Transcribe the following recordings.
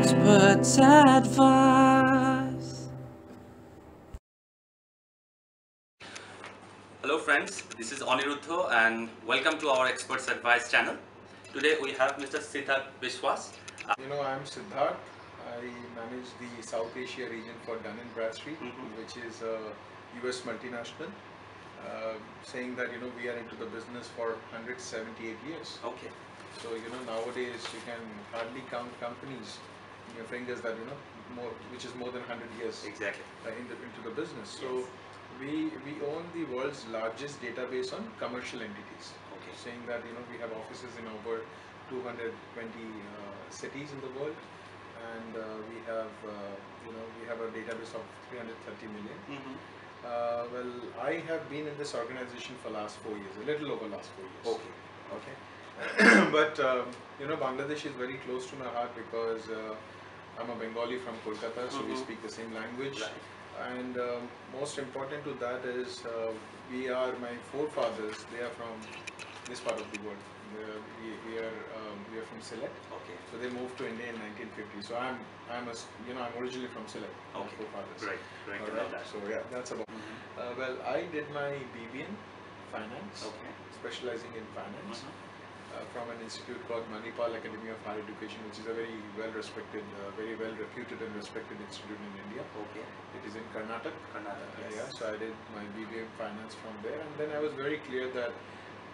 experts' advice. Hello friends, this is Aniruddha and welcome to our Experts Advice channel. Today we have Mr. Siddhartha Biswas. I'm Siddharth. I manage the South Asia region for Dun&Bradstreet, which is a US multinational. Saying that we are into the business for 178 years. Okay. So nowadays you can hardly count companies in your fingers that which is more than 100 years Exactly. Into the business. So we own the world's largest database on commercial entities. Okay. Saying that we have offices in over 220 cities in the world, and we have a database of 330 million. Well, I have been in this organization for last 4 years, a little over last 4 years. Okay. But Bangladesh is very close to my heart because I'm a Bengali from Kolkata, so we speak the same language. Right. And most important to that is my forefathers, they are from this part of the world. We are from Sylhet. Okay. So they moved to India in 1950. So I'm originally from Sylhet. My Okay. forefathers. Great. Great to All know right. that. So yeah, that's about. Well, I did my BBA in finance, Okay. specializing in finance, from an institute called Manipal Academy of Higher Education, which is a very well-respected, very well-reputed and respected institute in India. Okay. It is in Karnataka. Karnataka, yes. Yeah, so I did my BBA in finance from there, and then I was very clear that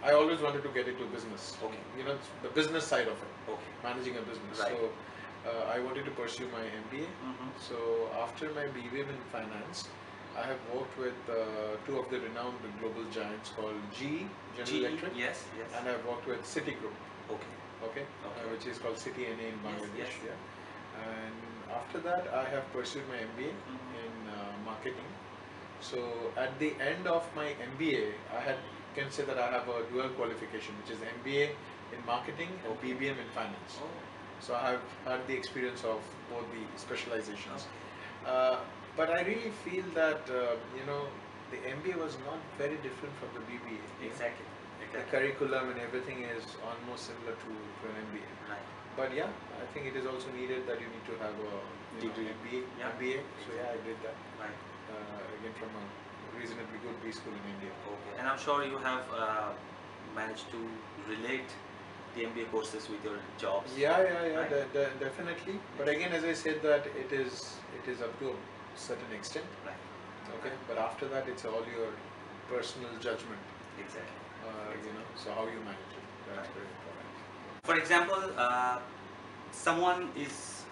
I always wanted to get into business. Okay. The business side of it, Okay. managing a business. Right. So I wanted to pursue my MBA. So after my BBA in finance, I have worked with two of the renowned global giants called GE, General Electric, Yes. Yes. and I've worked with Citigroup, Okay. okay, which is called CTNA in Bangladesh. yes. Yeah. And after that, I have pursued my MBA in marketing. So at the end of my MBA, can say that I have a dual qualification, which is MBA in marketing and BBM in finance. Oh. So I have had the experience of both the specializations. Okay. But I really feel that the MBA was not very different from the BBA. Exactly. The curriculum and everything is almost similar to an MBA. Right. But yeah, I think it is also needed that you need to have a Degree. MBA. Yeah. MBA. So yeah, I did that. Right. Again from a reasonably good B school in India. Okay. And I'm sure you have managed to relate the MBA courses with your jobs. Yeah, Right. definitely. But again, as I said, that it is up to a certain extent. Right. Okay. But after that, it's all your personal judgment. Exactly. So how you manage it. That's Right. very important. For example, someone is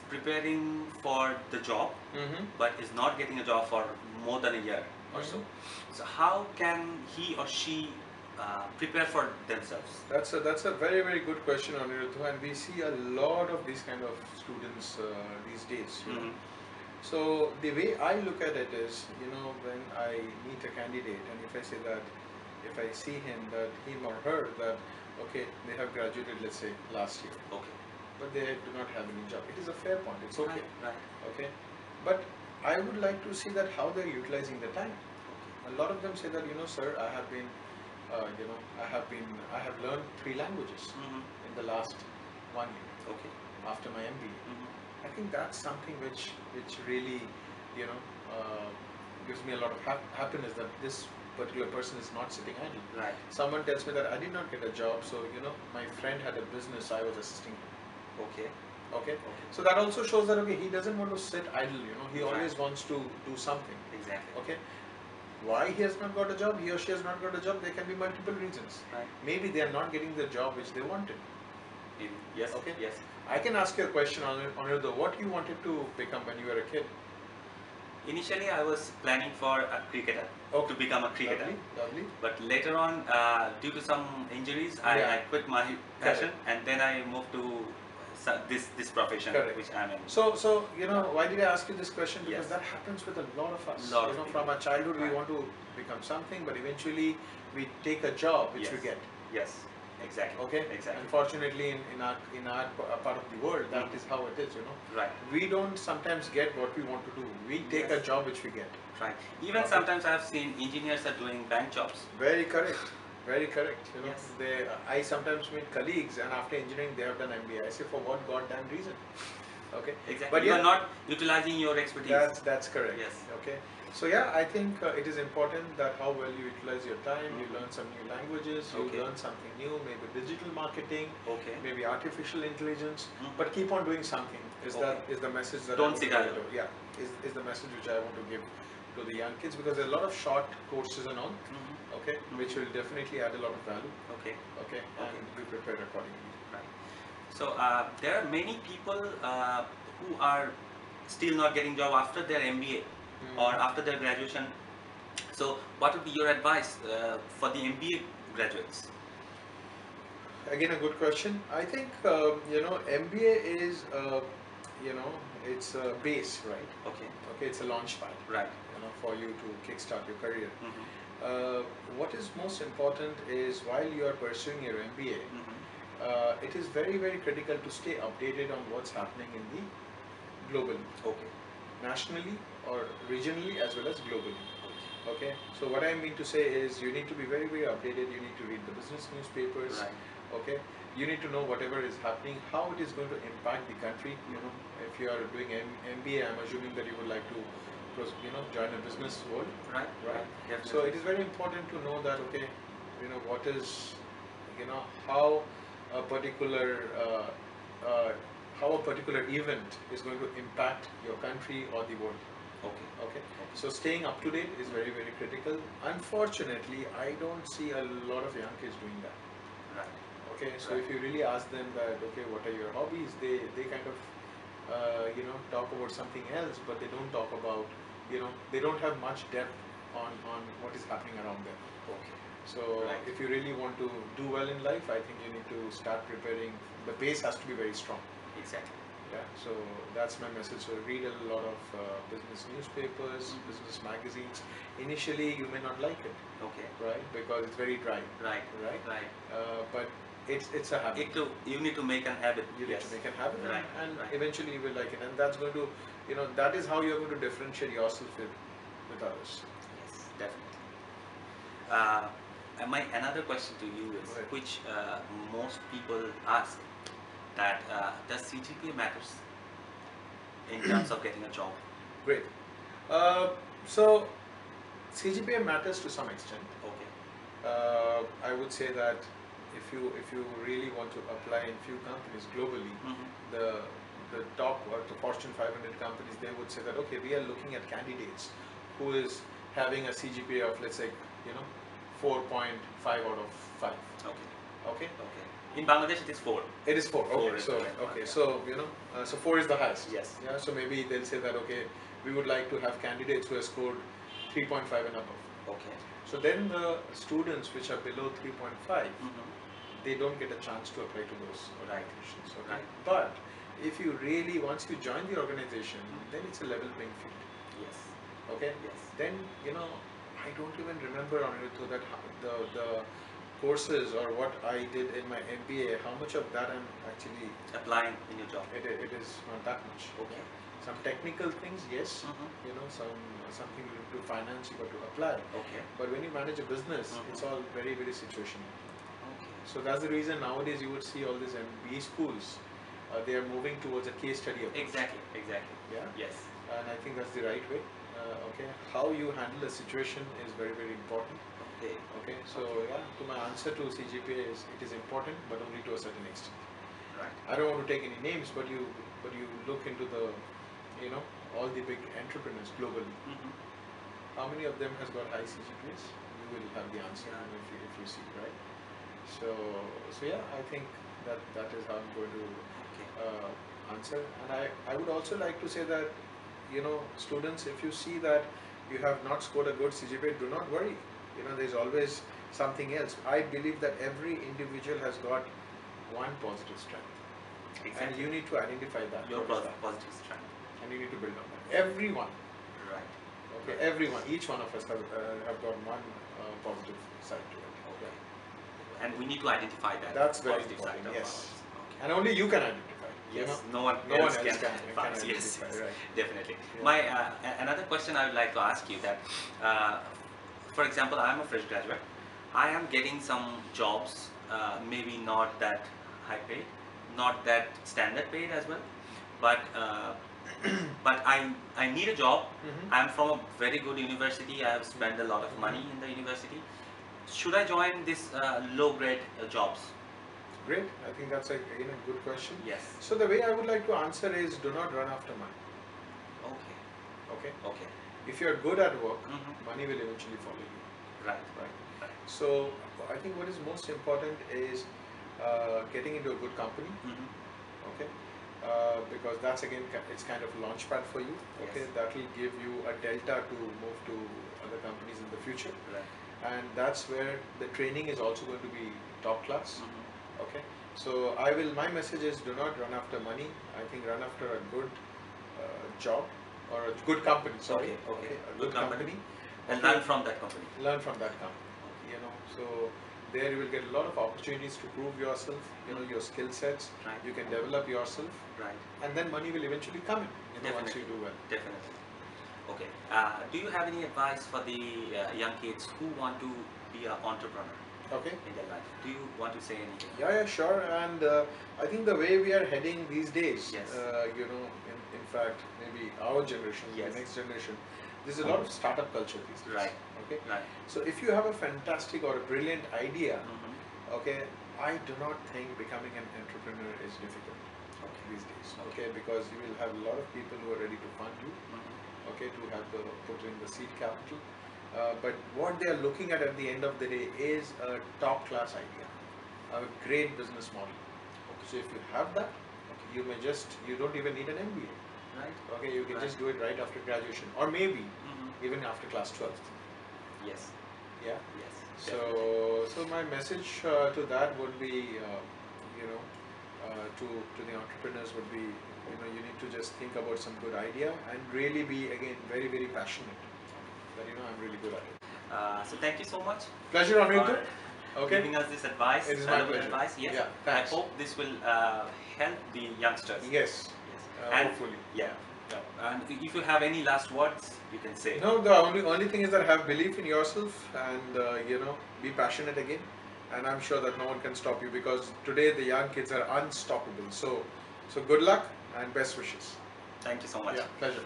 preparing for the job, but is not getting a job for more than a year or so. So how can he or she prepare for themselves? That's a very, very good question, Aniruddha, and we see a lot of these kind of students these days. So the way I look at it is, when I meet a candidate, and if I see him or her that okay, they have graduated, let's say last year, Okay. but they do not have any job. It is a fair point. It's okay. Right. Okay, but I would like to see that how they're utilizing the time. A lot of them say that sir, I have been, I have learned 3 languages in the last 1 year. Okay. After my MBA. I think that's something which really gives me a lot of happiness that this particular person is not sitting idle. Right. Someone tells me that I did not get a job, so my friend had a business, I was assisting him. Okay. Okay. So that also shows that okay, he doesn't want to sit idle. He always wants to do something. Exactly. Okay. Why he has not got a job, he or she has not got a job, there can be multiple reasons. Right. Maybe they are not getting the job which they wanted. Yes. Okay. Yes. I can ask you a question on what you wanted to become when you were a kid. Initially, I was planning for a cricketer, to become a cricketer. Lovely. But later on, due to some injuries, Yeah. I quit my passion and then I moved to this profession Correct. which I'm in. So why did I ask you this question? Because Yes. that happens with a lot of us. Lot of people. From our childhood we Right. want to become something, but eventually we take a job which we Yes. get. Yes. Exactly. Okay. Exactly. Unfortunately, in our part of the world, that is how it is. Right. We don't sometimes get what we want to do. We take a Yes. job which we get. Right. Even Okay. sometimes I have seen engineers are doing bank jobs. Very correct. Very correct. You know, Yes. I sometimes meet colleagues, and after engineering, they have done MBA. I say, for what goddamn reason? Okay. Exactly. But you yeah, are not utilizing your expertise. that's correct. Yes. Okay. So yeah, I think it is important that how well you utilize your time. You learn some new languages. You Okay. learn something new. Maybe digital marketing. Okay. Maybe artificial intelligence. But keep on doing something. Is the message that Don't I sit want to idle. give to, yeah, is the message which I want to give to the young kids, because there are a lot of short courses and all. Okay, which will definitely add a lot of value. Okay. Okay, and be prepared accordingly. Right. So there are many people who are still not getting job after their MBA or after their graduation. So what would be your advice for the MBA graduates? Again, a good question. I think you know, MBA is you know, it's a base, right? Okay. Okay, it's a launch pad. Right. You know, for you to kickstart your career. What is most important is while you are pursuing your MBA, it is very, very critical to stay updated on what's happening in the globally. Okay. Nationally or regionally as well as globally. Okay. So what I mean to say is you need to be very, very updated. You need to read the business newspapers. Right. Okay. You need to know whatever is happening, how it is going to impact the country. You know, if you are doing MBA, I'm assuming that you would like to, you know, join a business world. Right. Right. Definitely. So it is very important to know that, okay, you know, what is, you know, how a particular event is going to impact your country or the world. Okay. Okay. So staying up to date is very, very critical. Unfortunately, I don't see a lot of young kids doing that. Right. Okay. So if you really ask them that, okay, what are your hobbies? They kind of you know, talk about something else, but they don't talk about, you know, they don't have much depth on what is happening around them. Okay. So if you really want to do well in life, I think you need to start preparing. The base has to be very strong. Exactly. Yeah, so that's my message. So read a lot of business newspapers, business magazines. Initially, you may not like it. Okay. Right, because it's very dry. Right. Right. Right. But it's a habit. You need to make an habit. You need to make a habit, right. and eventually you will like it, and that's going to, you know, that is how you're going to differentiate yourself with others. Yes, definitely. Another question to you is, which most people ask, that does CGPA matters in terms of getting a job? Great. So CGPA matters to some extent. Okay. I would say that if you really want to apply in few companies globally, the top or the Fortune 500 companies, they would say that, okay, we are looking at candidates who is having a CGPA of, let's say, you know, 4.5 out of 5. Okay. Okay. Okay. In Bangladesh, it is 4. It is 4. Okay. So so you know, so 4 is the highest. Yes. Yeah. So maybe they'll say that, okay, we would like to have candidates who have scored 3.5 and above. Okay. So then the students which are below 3.5, they don't get a chance to apply to those organizations. Okay? Right. But if you really, once you join the organization, then it's a level playing field. Yes. Okay. Yes. Then, you know, I don't even remember on it that the courses or what I did in my MBA, how much of that I'm actually applying in your job. It is not that much. Okay. Some technical things, yes. You know, something related to finance you got to apply. Okay. But when you manage a business, it's all very, very situational. Okay. So that's the reason nowadays you would see all these MBA schools, they are moving towards a case study approach. Exactly. Exactly. Yeah. Yes. And I think that's the right way. Okay. How you handle a situation is very, very important. Okay. Okay. So yeah, to my answer to CGPA is, it is important, but only to a certain extent. Right. I don't want to take any names, but you look into the, you know, all the big entrepreneurs globally. How many of them has got high CGPAs? You will have the answer if you see, right? So yeah, I think that is how I'm going to answer. And I would also like to say that, you know, students, if you see that you have not scored a good CGPA, do not worry. You know, there's always something else. I believe that every individual has got one positive strength. Exactly. And you need to identify that. Your positive strength. And you need to build on that. Everyone. Right. Okay, everyone, each one of us have got one positive side to it. Okay. And we need to identify that. That's very positive important, side yes. Okay. And only you can identify. Yes, you know? no one else can identify. Yes, right. Definitely. Yeah. My another question I would like to ask you that, for example, I am a fresh graduate. I am getting some jobs, maybe not that high paid, not that standard paid as well, but but I need a job. I'm from a very good university. I have spent a lot of money in the university. Should I join this low grade jobs? Great. I think that's again a good question. Yes. So the way I would like to answer is, do not run after money. Okay. Okay. Okay. If you're good at work, money will eventually follow you. Right. Right. So I think what is most important is getting into a good company. Okay. Because that's again, it's kind of a launch pad for you. Okay. Yes. That will give you a delta to move to other companies in the future. Right. And that's where the training is also going to be top class. Okay. So my message is, do not run after money. I think run after a good job or a good company. Sorry. Okay. A good company. And learn from that company. Learn from that company. You know, so there you will get a lot of opportunities to prove yourself. You know, your skill sets. Right. You can develop yourself. Right. And then money will eventually come in. You know, once you do well. Definitely. Okay. Do you have any advice for the young kids who want to be an entrepreneur? Okay. In their life, do you want to say anything? Yeah, sure. And I think the way we are heading these days, yes. You know, in fact, maybe our generation, yes. the next generation, there's a lot of startup culture these days. Right. Okay. Right. So if you have a fantastic or a brilliant idea, okay, I do not think becoming an entrepreneur is difficult these days. Okay, because you will have a lot of people who are ready to fund you. Okay, to have put in the seed capital. But what they are looking at the end of the day is a top class idea, a great business model. Okay. So if you have that, you don't even need an MBA. Right. Okay, you can just do it right after graduation, or maybe even after class 12th. Yes. Yeah. Yes. So my message to that would be, you know, to the entrepreneurs would be, you know, you need to just think about some good idea and really be again very, very passionate. That, you know, I'm really good at it. So thank you so much. Pleasure, Anirudh. Okay. Giving us this advice. It is my pleasure. Advice. Yes. Yeah, thanks. I hope this will help the youngsters. Yes. And hopefully. Yeah. And if you have any last words, you can say. No, the only thing is that have belief in yourself and you know, be passionate again. And I'm sure that no one can stop you, because today the young kids are unstoppable. So good luck and best wishes. Thank you so much. Yeah, pleasure.